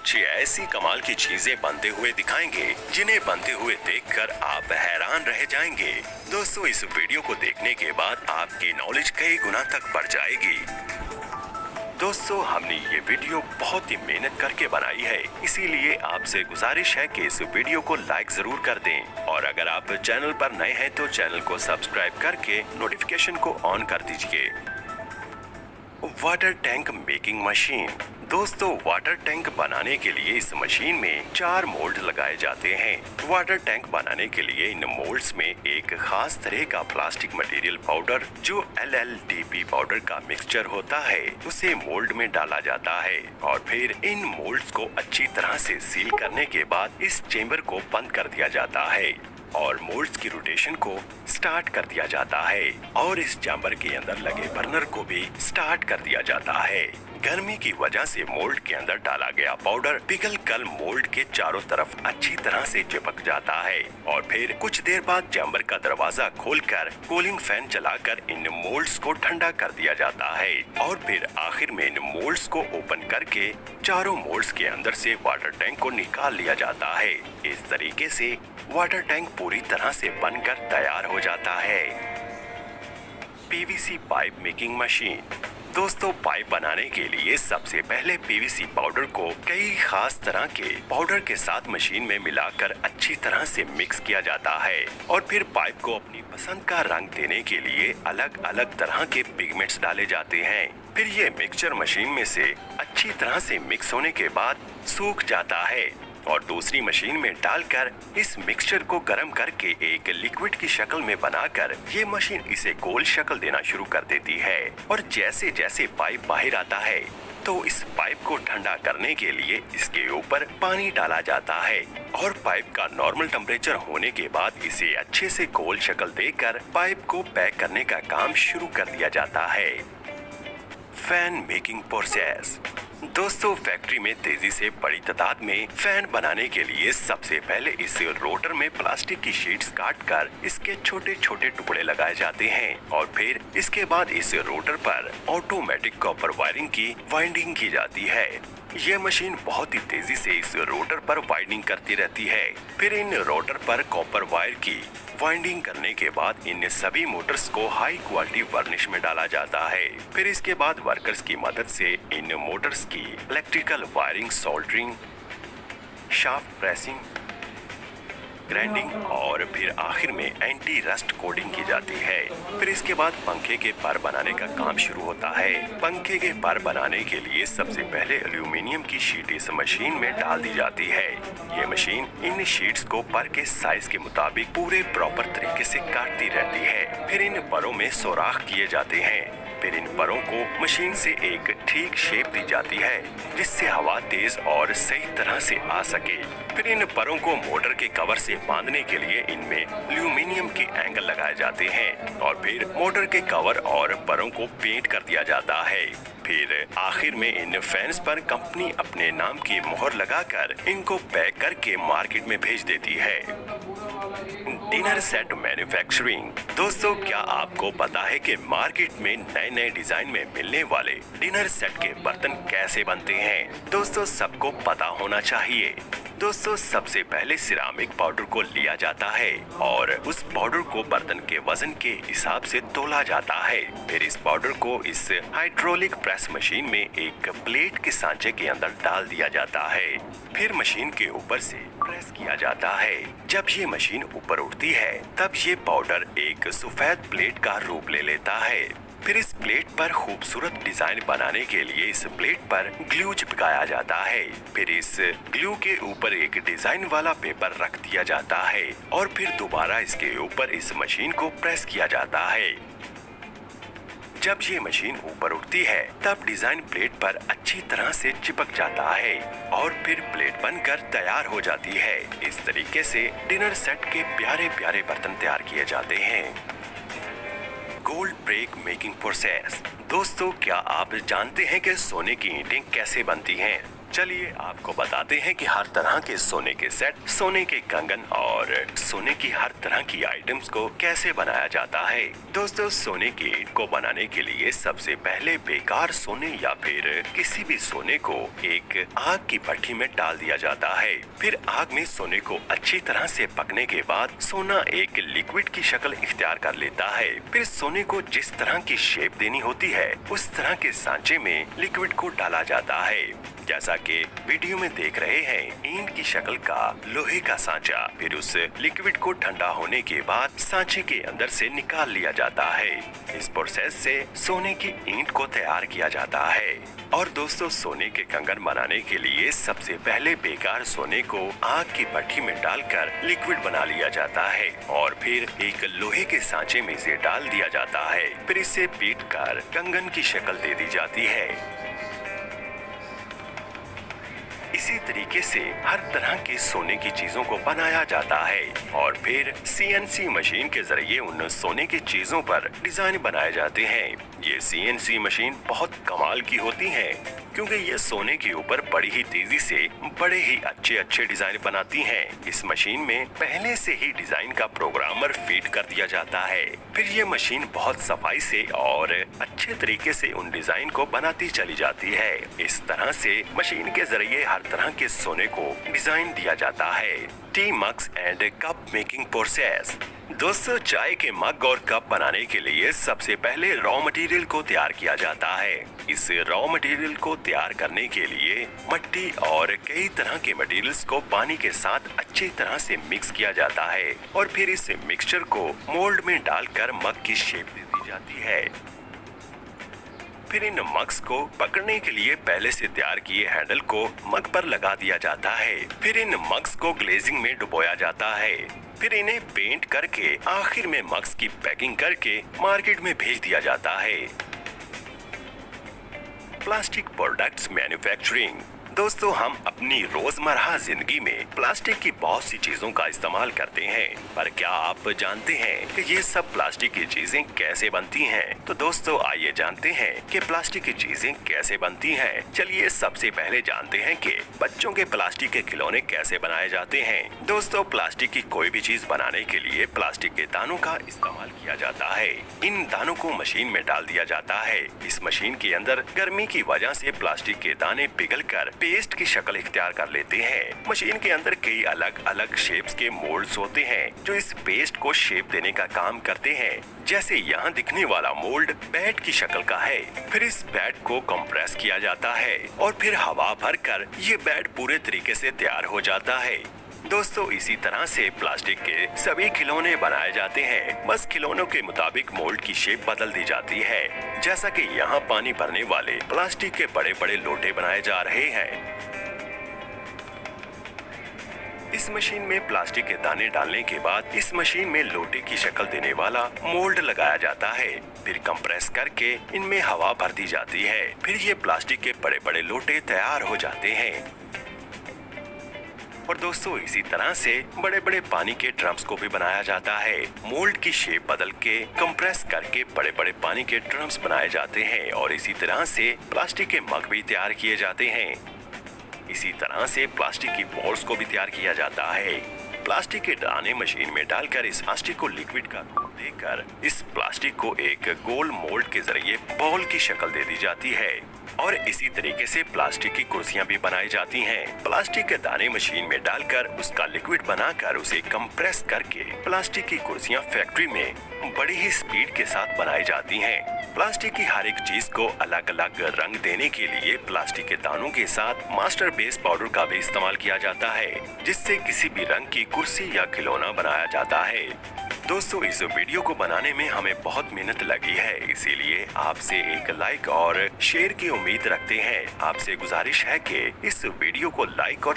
कुछ ऐसी कमाल की चीजें बनते हुए दिखाएंगे जिन्हें बनते हुए देखकर आप हैरान रह जाएंगे। दोस्तों, इस वीडियो को देखने के बाद आपकी नॉलेज कई गुना तक बढ़ जाएगी। दोस्तों, हमने ये वीडियो बहुत ही मेहनत करके बनाई है, इसीलिए आपसे गुजारिश है कि इस वीडियो को लाइक जरूर कर दें और अगर आप चैनल पर नए हैं तो चैनल को सब्सक्राइब करके नोटिफिकेशन को ऑन कर दीजिए। Water tank making machine. दोस्तों, वाटर टैंक बनाने के लिए इस मशीन में 4 मोल्ड लगाए जाते हैं। वाटर टैंक बनाने के लिए इन मोल्ड्स में एक खास तरह का प्लास्टिक मटेरियल पाउडर जो LLDP पाउडर का मिक्सचर होता है उसे मोल्ड में डाला जाता है और फिर इन मोल्ड्स को अच्छी तरह से सील करने के बाद इस चेम्बर को बंद कर दिया जाता है और मोल्ड्स की रोटेशन को स्टार्ट कर दिया जाता है और इस चैम्बर के अंदर लगे बर्नर को भी स्टार्ट कर दिया जाता है। गर्मी की वजह से मोल्ड के अंदर डाला गया पाउडर पिघल कर मोल्ड के चारों तरफ अच्छी तरह से चिपक जाता है और फिर कुछ देर बाद चैम्बर का दरवाजा खोलकर कूलिंग फैन चलाकर इन मोल्ड्स को ठंडा कर दिया जाता है और फिर आखिर में इन मोल्ड्स को ओपन करके चारों मोल्ड्स के अंदर से वाटर टैंक को निकाल लिया जाता है। इस तरीके से वाटर टैंक पूरी तरह से बनकर तैयार हो जाता है। PVC pipe making machine. दोस्तों, पाइप बनाने के लिए सबसे पहले PVC पाउडर को कई खास तरह के पाउडर के साथ मशीन में मिलाकर अच्छी तरह से मिक्स किया जाता है और फिर पाइप को अपनी पसंद का रंग देने के लिए अलग अलग तरह के पिगमेंट्स डाले जाते हैं। फिर ये मिक्सचर मशीन में से अच्छी तरह से मिक्स होने के बाद सूख जाता है और दूसरी मशीन में डालकर इस मिक्सचर को गर्म करके एक लिक्विड की शक्ल में बनाकर ये मशीन इसे गोल शक्ल देना शुरू कर देती है और जैसे जैसे पाइप बाहर आता है तो इस पाइप को ठंडा करने के लिए इसके ऊपर पानी डाला जाता है और पाइप का नॉर्मल टेम्परेचर होने के बाद इसे अच्छे से गोल शक्ल देकर पाइप को पैक करने का काम शुरू कर दिया जाता है। Fan making process. दोस्तों, फैक्ट्री में तेजी से बड़ी तादाद में फैन बनाने के लिए सबसे पहले इस रोटर में प्लास्टिक की शीट्स काटकर इसके छोटे छोटे टुकड़े लगाए जाते हैं और फिर इसके बाद इस रोटर पर ऑटोमेटिक कॉपर वायरिंग की वाइंडिंग की जाती है। यह मशीन बहुत ही तेजी से इस रोटर पर वाइंडिंग करती रहती है। फिर इन रोटर पर कॉपर वायर की वाइंडिंग करने के बाद इन सभी मोटर्स को हाई क्वालिटी वर्निश में डाला जाता है। फिर इसके बाद वर्कर्स की मदद से इन मोटर्स की electrical wiring, soldering, shaft pressing, grinding और फिर आखिर में एंटी रस्ट कोटिंग की जाती है। फिर इसके बाद पंखे के पर बनाने का काम शुरू होता है। पंखे के पर बनाने के लिए सबसे पहले एल्यूमिनियम की शीट इस मशीन में डाल दी जाती है। ये मशीन इन शीट्स को पर के साइज के मुताबिक पूरे प्रॉपर तरीके से काटती रहती है। फिर इन परों में सुराख किए जाते हैं। फिर इन परों को मशीन से एक ठीक शेप दी जाती है जिससे हवा तेज और सही तरह से आ सके। फिर इन परों को मोटर के कवर से बांधने के लिए इनमें एल्यूमिनियम के एंगल लगाए जाते हैं और फिर मोटर के कवर और परों को पेंट कर दिया जाता है। फिर आखिर में इन फैंस पर कंपनी अपने नाम की मोहर लगाकर इनको पैक करके मार्केट में भेज देती है। Dinner set manufacturing. दोस्तों, क्या आपको पता है कि मार्केट में नए नए डिजाइन में मिलने वाले डिनर सेट के बर्तन कैसे बनते हैं? दोस्तों, सबको पता होना चाहिए। दोस्तों, सबसे पहले सिरामिक पाउडर को लिया जाता है और उस पाउडर को बर्तन के वजन के हिसाब से तोला जाता है। फिर इस पाउडर को इस हाइड्रोलिक प्रेस मशीन में एक प्लेट के सांचे के अंदर डाल दिया जाता है। फिर मशीन के ऊपर से प्रेस किया जाता है। जब ये मशीन ऊपर उठती है तब ये पाउडर एक सफेद प्लेट का रूप ले लेता है। फिर इस प्लेट पर खूबसूरत डिजाइन बनाने के लिए इस प्लेट पर ग्लू चिपकाया जाता है। फिर इस ग्लू के ऊपर एक डिजाइन वाला पेपर रख दिया जाता है और फिर दोबारा इसके ऊपर इस मशीन को प्रेस किया जाता है। जब ये मशीन ऊपर उठती है तब डिजाइन प्लेट पर अच्छी तरह से चिपक जाता है और फिर प्लेट बनकर तैयार हो जाती है। इस तरीके से डिनर सेट के प्यारे प्यारे बर्तन तैयार किए जाते हैं। Gold break making process. दोस्तों, क्या आप जानते हैं कि सोने की ईंटें कैसे बनती हैं? चलिए आपको बताते हैं कि हर तरह के सोने के सेट, सोने के कंगन और सोने की हर तरह की आइटम्स को कैसे बनाया जाता है। दोस्तों, सोने की ईंट को बनाने के लिए सबसे पहले बेकार सोने या फिर किसी भी सोने को एक आग की भट्टी में डाल दिया जाता है। फिर आग में सोने को अच्छी तरह से पकने के बाद सोना एक लिक्विड की शक्ल इख्तियार कर लेता है। फिर सोने को जिस तरह की शेप देनी होती है उस तरह के सांचे में लिक्विड को डाला जाता है। जैसा कि वीडियो में देख रहे हैं, ईंट की शक्ल का लोहे का सांचा। फिर उस लिक्विड को ठंडा होने के बाद सांचे के अंदर से निकाल लिया जाता है। इस प्रोसेस से सोने की ईंट को तैयार किया जाता है। और दोस्तों, सोने के कंगन बनाने के लिए सबसे पहले बेकार सोने को आग की भट्टी में डालकर लिक्विड बना लिया जाता है और फिर एक लोहे के सांचे में इसे डाल दिया जाता है। फिर इसे पीट कर कंगन की शक्ल दे दी जाती है। इसी तरीके से हर तरह के सोने की चीजों को बनाया जाता है और फिर CNC मशीन के जरिए उन सोने की चीजों पर डिजाइन बनाए जाते हैं। ये CNC मशीन बहुत कमाल की होती है क्योंकि ये सोने के ऊपर बड़ी ही तेजी से बड़े ही अच्छे डिजाइन बनाती हैं। इस मशीन में पहले से ही डिजाइन का प्रोग्रामर फीड कर दिया जाता है। फिर ये मशीन बहुत सफाई से और अच्छे तरीके से उन डिजाइन को बनाती चली जाती है। इस तरह से मशीन के जरिए हर तरह के सोने को डिजाइन दिया जाता है। T mugs and cup making process. दोस्तों, चाय के मग और कप बनाने के लिए सबसे पहले रॉ मटेरियल को तैयार किया जाता है। इस रॉ मटेरियल को तैयार करने के लिए मिट्टी और कई तरह के मटेरियल्स को पानी के साथ अच्छी तरह से मिक्स किया जाता है और फिर इस मिक्सचर को मोल्ड में डालकर मग की शेप दे दी जाती है। फिर इन मग्स को पकड़ने के लिए पहले से तैयार किए हैंडल को मग पर लगा दिया जाता है। फिर इन मग्स को ग्लेजिंग में डुबोया जाता है। फिर इन्हें पेंट करके आखिर में मग्स की पैकिंग करके मार्केट में भेज दिया जाता है। Plastic products manufacturing. दोस्तों, हम अपनी रोजमर्रा जिंदगी में प्लास्टिक की बहुत सी चीजों का इस्तेमाल करते हैं, पर क्या आप जानते हैं कि ये सब प्लास्टिक की चीजें कैसे बनती हैं? तो दोस्तों, आइए जानते हैं कि प्लास्टिक की चीजें कैसे बनती हैं। चलिए सबसे पहले जानते हैं कि बच्चों के प्लास्टिक के खिलौने कैसे बनाए जाते हैं। दोस्तों, प्लास्टिक की कोई भी चीज बनाने के लिए प्लास्टिक के दानों का इस्तेमाल किया जाता है। इन दानों को मशीन में डाल दिया जाता है। इस मशीन के अंदर गर्मी की वजह से प्लास्टिक के दाने पिघलकर पेस्ट की शक्ल इख्तियार कर लेते हैं। मशीन के अंदर कई अलग अलग शेप्स के मोल्ड्स होते हैं जो इस पेस्ट को शेप देने का काम करते हैं। जैसे यहाँ दिखने वाला मोल्ड बैट की शक्ल का है। फिर इस बैट को कंप्रेस किया जाता है और फिर हवा भरकर ये बैट पूरे तरीके से तैयार हो जाता है। दोस्तों, इसी तरह से प्लास्टिक के सभी खिलौने बनाए जाते हैं। बस खिलौनों के मुताबिक मोल्ड की शेप बदल दी जाती है। जैसा कि यहाँ पानी भरने वाले प्लास्टिक के बड़े बड़े लोटे बनाए जा रहे हैं। इस मशीन में प्लास्टिक के दाने डालने के बाद इस मशीन में लोटे की शक्ल देने वाला मोल्ड लगाया जाता है। फिर कंप्रेस करके इनमें हवा भर दी जाती है। फिर ये प्लास्टिक के बड़े बड़े लोटे तैयार हो जाते हैं। और दोस्तों, इसी तरह से बड़े बड़े पानी के ड्रम्स को भी बनाया जाता है। मोल्ड की शेप बदल के कंप्रेस करके बड़े बड़े पानी के ड्रम्स बनाए जाते हैं और इसी तरह से प्लास्टिक के मग भी तैयार किए जाते हैं। इसी तरह से प्लास्टिक की बॉल्स को भी तैयार किया जाता है। प्लास्टिक के दाने मशीन में डालकर इस प्लास्टिक को लिक्विड का रूप देकर इस प्लास्टिक को एक गोल मोल्ड के जरिए बॉल की शक्ल दे दी जाती है और इसी तरीके से प्लास्टिक की कुर्सियां भी बनाई जाती हैं। प्लास्टिक के दाने मशीन में डालकर उसका लिक्विड बनाकर उसे कंप्रेस करके प्लास्टिक की कुर्सियां फैक्ट्री में बड़ी ही स्पीड के साथ बनाई जाती हैं। प्लास्टिक की हर एक चीज को अलग अलग रंग देने के लिए प्लास्टिक के दानों के साथ मास्टर बेस पाउडर का भी इस्तेमाल किया जाता है, जिससे किसी भी रंग की कुर्सी या खिलौना बनाया जाता है। दोस्तों, इस वीडियो को बनाने में हमें बहुत मेहनत लगी है, इसीलिए आपसे एक लाइक और शेयर की उम्मीद रखते हैं। आपसे गुजारिश है कि इस वीडियो को लाइक और